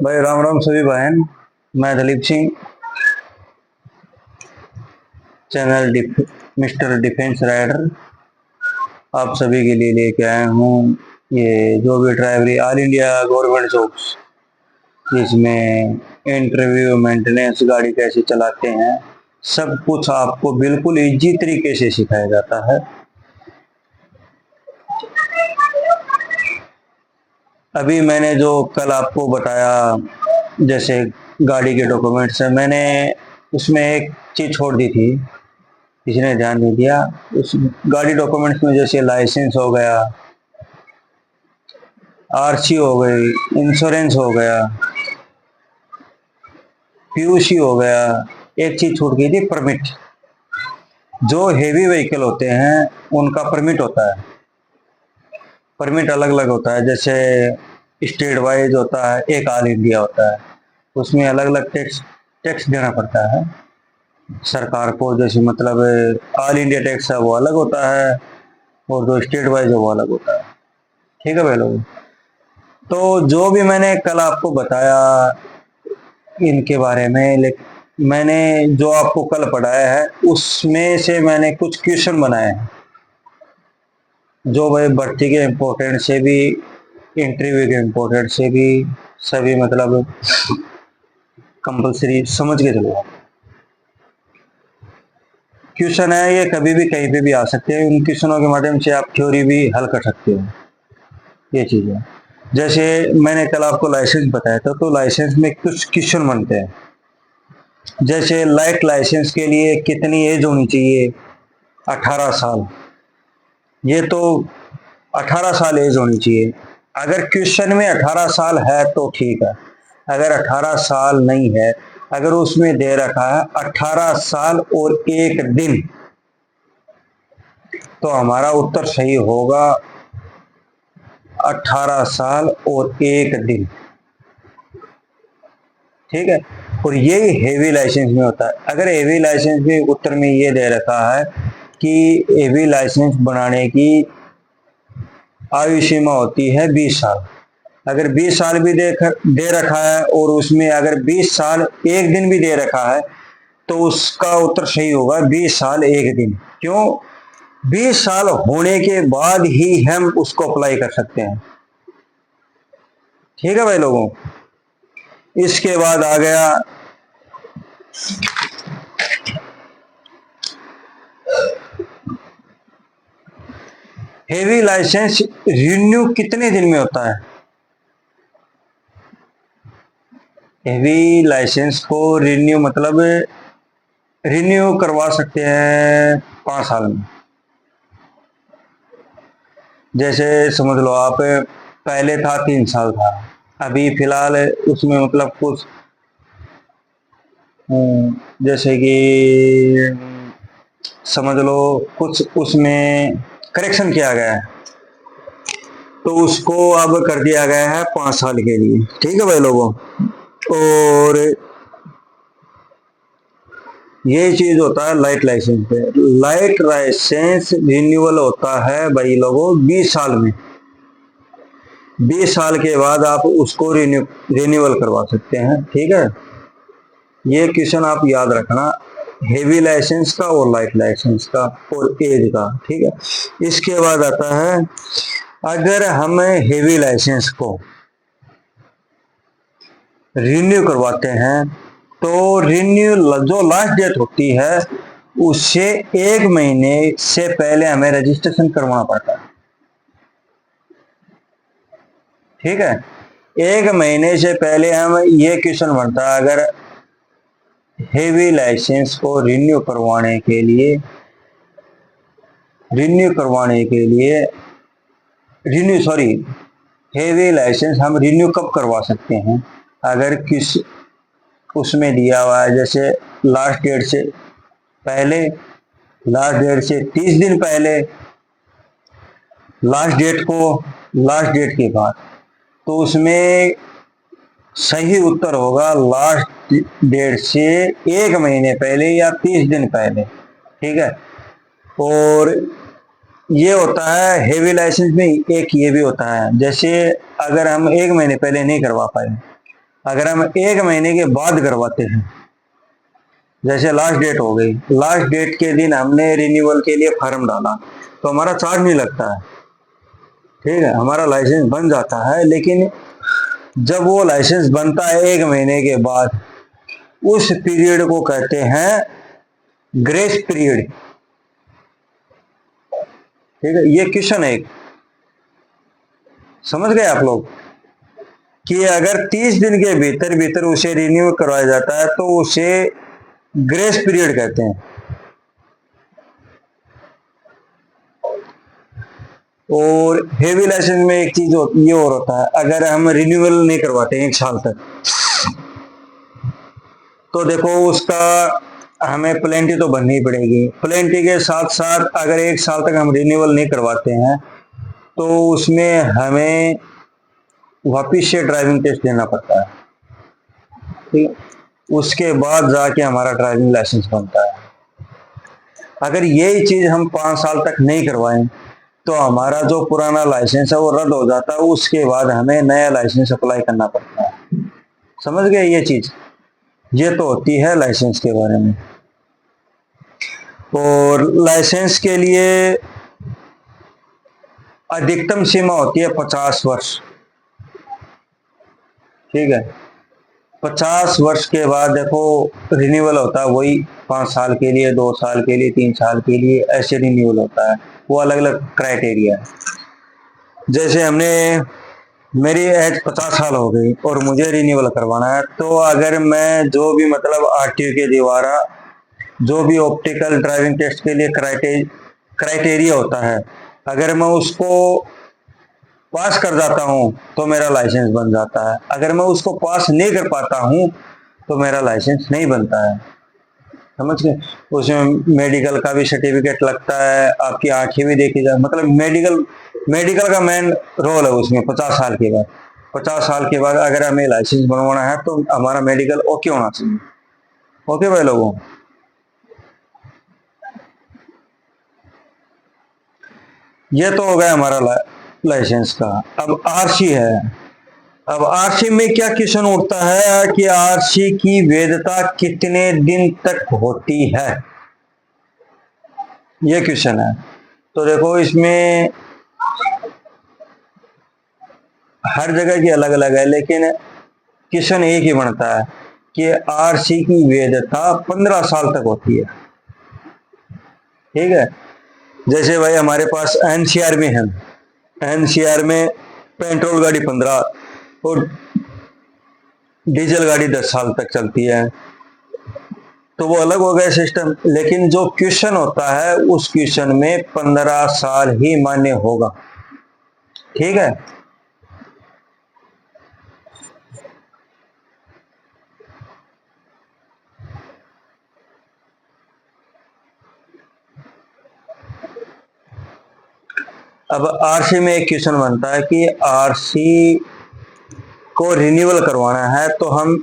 भाई राम राम सभी बहन। मैं Dalip Singh, channel mister defence rider आप सभी के लिए लेके आया हूँ। ये जो भी ड्राइवरी ऑल इंडिया गवर्नमेंट जॉब्स, इसमें इंटरव्यू, मेंटेनेंस, गाड़ी कैसे चलाते हैं, सब कुछ आपको बिल्कुल इजी तरीके से सिखाया जाता है। अभी मैंने जो कल आपको बताया, जैसे गाड़ी के डॉक्यूमेंट्स है, मैंने उसमें एक चीज छोड़ दी थी, किसी ने ध्यान नहीं दिया। उस गाड़ी डॉक्यूमेंट्स में जैसे लाइसेंस हो गया, आरसी हो गई, इंश्योरेंस हो गया, पीयूसी हो गया, एक चीज छूट गई थी, परमिट। जो हेवी व्हीकल होते हैं उनका परमिट होता है। परमिट अलग अलग होता है, जैसे स्टेट वाइज होता है, एक ऑल इंडिया होता है। उसमें अलग अलग टैक्स टैक्स देना पड़ता है सरकार को। जैसे मतलब ऑल इंडिया टैक्स है वो अलग होता है, और जो स्टेट वाइज है वो अलग होता है। ठीक है भाई लोग। तो जो भी मैंने कल आपको बताया इनके बारे में, लेकिन मैंने जो आपको कल पढ़ाया है उसमें से मैंने कुछ क्वेश्चन बनाए हैं, जो भाई भर्ती के इम्पोर्टेंट से भी, इंटरव्यू के इम्पोर्टेंट से भी, सभी मतलब कंपलसरी समझ के चलो। क्वेश्चन है ये, कभी भी कहीं पे भी आ सकते हैं। उन क्वेश्चनों के माध्यम से आप थ्योरी भी हल कर सकते हो। ये चीज है। जैसे मैंने कल आपको लाइसेंस बताया था, तो लाइसेंस में कुछ क्वेश्चन बनते हैं। जैसे लाइट लाइसेंस के लिए कितनी एज होनी चाहिए? 18 साल। ये तो 18 साल एज होनी चाहिए। अगर क्वेश्चन में 18 साल है तो ठीक है, अगर 18 साल नहीं है, अगर उसमें दे रखा है 18 साल और 1 दिन, तो हमारा उत्तर सही होगा 18 साल और 1 दिन। ठीक है। और यही हेवी लाइसेंस में होता है। अगर हेवी लाइसेंस में उत्तर में ये दे रखा है कि हेवी लाइसेंस बनाने की आयु सीमा होती है 20 साल, अगर 20 साल भी दे रखा है और उसमें अगर 20 साल 1 दिन भी दे रखा है, तो उसका उत्तर सही होगा 20 साल 1 दिन। क्यों? 20 साल होने के बाद ही हम उसको अप्लाई कर सकते हैं। ठीक है भाई लोगों। इसके बाद आ गया हेवी लाइसेंस रिन्यू कितने दिन में होता है? हेवी लाइसेंस को रिन्यू मतलब रिन्यू करवा सकते हैं 5 साल में। जैसे समझ लो आप, पहले था 3 साल था, अभी फिलहाल उसमें मतलब कुछ जैसे कि समझ लो कुछ उसमें करेक्शन किया गया है, तो उसको अब कर दिया गया है 5 साल के लिए। ठीक है भाई लोगों। और ये चीज होता है लाइट लाइसेंस पे। लाइट लाइसेंस रिन्यूअल होता है भाई लोगों 20 साल में। 20 साल के बाद आप उसको रिन्यूअल करवा सकते हैं। ठीक है। ये क्वेश्चन आप याद रखना, हेवी लाइसेंस का और लाइट लाइसेंस का और एज का। ठीक है। इसके बाद आता है, अगर हम हेवी लाइसेंस को रिन्यू करवाते हैं, तो रिन्यू जो लास्ट डेट होती है उससे 1 महीने से पहले हमें रजिस्ट्रेशन करवाना पड़ता है। ठीक है। 1 महीने से पहले हम, ये क्वेश्चन बनता है, अगर हेवी लाइसेंस को रिन्यू सॉरी हेवी लाइसेंस हम रिन्यू कब करवा सकते हैं? अगर किस उसमें दिया हुआ है, जैसे लास्ट डेट से पहले, लास्ट डेट से 30 दिन पहले, लास्ट डेट के बाद, तो उसमें सही उत्तर होगा लास्ट डेट से 1 महीने पहले या 30 दिन पहले। ठीक है। और ये होता है हेवी लाइसेंस में। एक ये भी होता है, जैसे अगर हम 1 महीने पहले नहीं करवा पाए, अगर हम 1 महीने के बाद करवाते हैं, जैसे लास्ट डेट हो गई, लास्ट डेट के दिन हमने रिन्यूअल के लिए फॉर्म डाला, तो हमारा चार्ज नहीं लगता है, ठीक है, हमारा लाइसेंस बन जाता है। लेकिन जब वो लाइसेंस बनता है 1 महीने के बाद, उस पीरियड को कहते हैं ग्रेस पीरियड, ठीक है। ये क्वेश्चन है, समझ गए आप लोग, कि अगर 30 दिन के भीतर भीतर उसे रिन्यू करवाया जाता है तो उसे ग्रेस पीरियड कहते हैं। और हेवी लाइसेंस में एक चीज ये और होता है, अगर हम रिन्यूअल नहीं करवाते 1 साल तक, तो देखो उसका हमें पेनल्टी तो भरनी ही पड़ेगी। पेनल्टी के साथ साथ अगर 1 साल तक हम रिन्यूअल नहीं करवाते हैं तो उसमें हमें वापिस से ड्राइविंग टेस्ट देना पड़ता है, ठीक, उसके बाद जाके हमारा ड्राइविंग लाइसेंस बनता है। अगर यही चीज हम 5 साल तक नहीं करवाएं तो हमारा जो पुराना लाइसेंस है वो रद्द हो जाता है, उसके बाद हमें नया लाइसेंस अप्लाई करना पड़ता है। समझ गए ये चीज? ये तो होती है लाइसेंस के बारे में। और लाइसेंस के लिए अधिकतम सीमा होती है 50 वर्ष, ठीक है। 50 वर्ष के बाद देखो रिन्यूअल होता है, वही 5 साल के लिए, 2 साल के लिए, 3 साल के लिए, ऐसे रिन्यूअल होता है। वो अलग अलग क्राइटेरिया है। जैसे मेरी एज 50 साल हो गई और मुझे रिन्यूअल करवाना है, तो अगर मैं जो भी मतलब आरटीओ के द्वारा जो भी ऑप्टिकल ड्राइविंग टेस्ट के लिए क्राइटेरिया होता है, अगर मैं उसको पास कर जाता हूं तो मेरा लाइसेंस बन जाता है। अगर मैं उसको पास नहीं कर पाता हूं तो मेरा लाइसेंस नहीं बनता है। समझ गए? उसमें मेडिकल का भी सर्टिफिकेट लगता है, आपकी आंखें भी देखी जाए, मतलब मेडिकल का मेन रोल है उसमें। 50 साल के बाद अगर हमें लाइसेंस बनवाना है तो हमारा मेडिकल ओके होना चाहिए। ओके भाई लोगों, ये तो हो गया हमारा लाइसेंस का। अब आरसी है। अब आरसी में क्या क्वेश्चन उठता है कि आरसी की वैधता कितने दिन तक होती है, ये क्वेश्चन है। तो देखो इसमें हर जगह की अलग अलग है, लेकिन क्वेश्चन एक ही बनता है कि आरसी की वैधता 15 साल तक होती है, ठीक है। जैसे भाई हमारे पास एनसीआर में है, एनसीआर में पेट्रोल गाड़ी 15 और डीजल गाड़ी 10 साल तक चलती है, तो वो अलग हो गया सिस्टम। लेकिन जो क्वेश्चन होता है उस क्वेश्चन में 15 साल ही मान्य होगा, ठीक है। अब आरसी में एक क्वेश्चन बनता है कि आरसी को रिन्यूअल करवाना है तो हम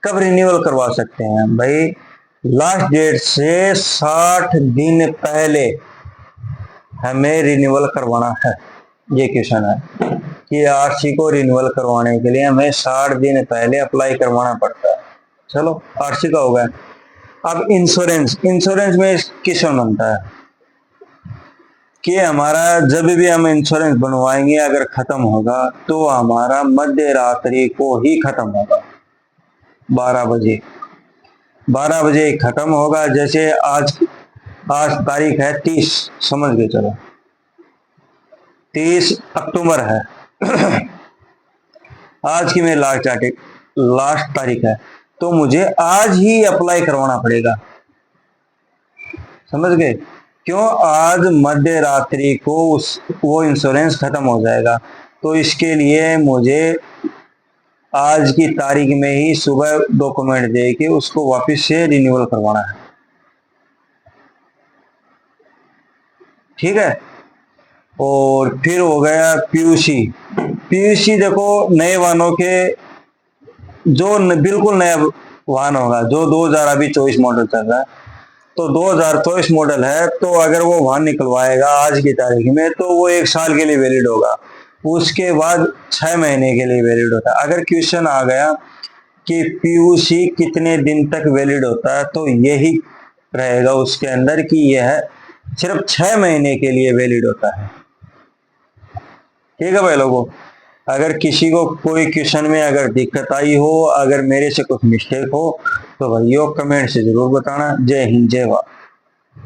कब रिन्यूअल करवा सकते हैं भाई? लास्ट डेट से 60 दिन पहले हमें रिन्यूअल करवाना है। ये क्वेश्चन है कि आरसी को रिन्यूअल करवाने के लिए हमें 60 दिन पहले अप्लाई करवाना पड़ता है। चलो आरसी का हो गया। अब इंश्योरेंस में क्वेश्चन बनता है कि हमारा जब भी हम इंश्योरेंस बनवाएंगे अगर खत्म होगा तो हमारा मध्य रात्रि को ही खत्म होगा, 12 बजे खत्म होगा। जैसे आज तारीख है 30, समझ के चलो 30 अक्टूबर है आज की मेरी लास्ट तारीख है, तो मुझे आज ही अप्लाई करवाना पड़ेगा। समझ गए? क्यों? आज मध्य रात्रि को वो इंश्योरेंस खत्म हो जाएगा, तो इसके लिए मुझे आज की तारीख में ही सुबह डॉक्यूमेंट दे के उसको वापस से रिन्यूअल करवाना है, ठीक है। और फिर हो गया पीयूसी देखो नए वाहनों के, जो बिल्कुल नया वाहन होगा, जो 2024 मॉडल चल रहा है, तो 2024 मॉडल है, तो अगर वो वाहन निकलवाएगा आज की तारीख में तो वो 1 साल के लिए वैलिड होगा। उसके बाद 6 महीने के लिए वैलिड होता है। अगर क्वेश्चन आ गया कि पीयूसी कितने दिन तक वैलिड होता है, तो यही रहेगा उसके अंदर कि यह सिर्फ 6 महीने के लिए वैलिड होता है। ठीक है भाई लोगों, अगर किसी को कोई क्वेश्चन में अगर दिक्कत आई हो, अगर मेरे से कुछ मिस्टेक हो, तो भाइयों कमेंट से जरूर बताना। जय हिंद, जय भारत।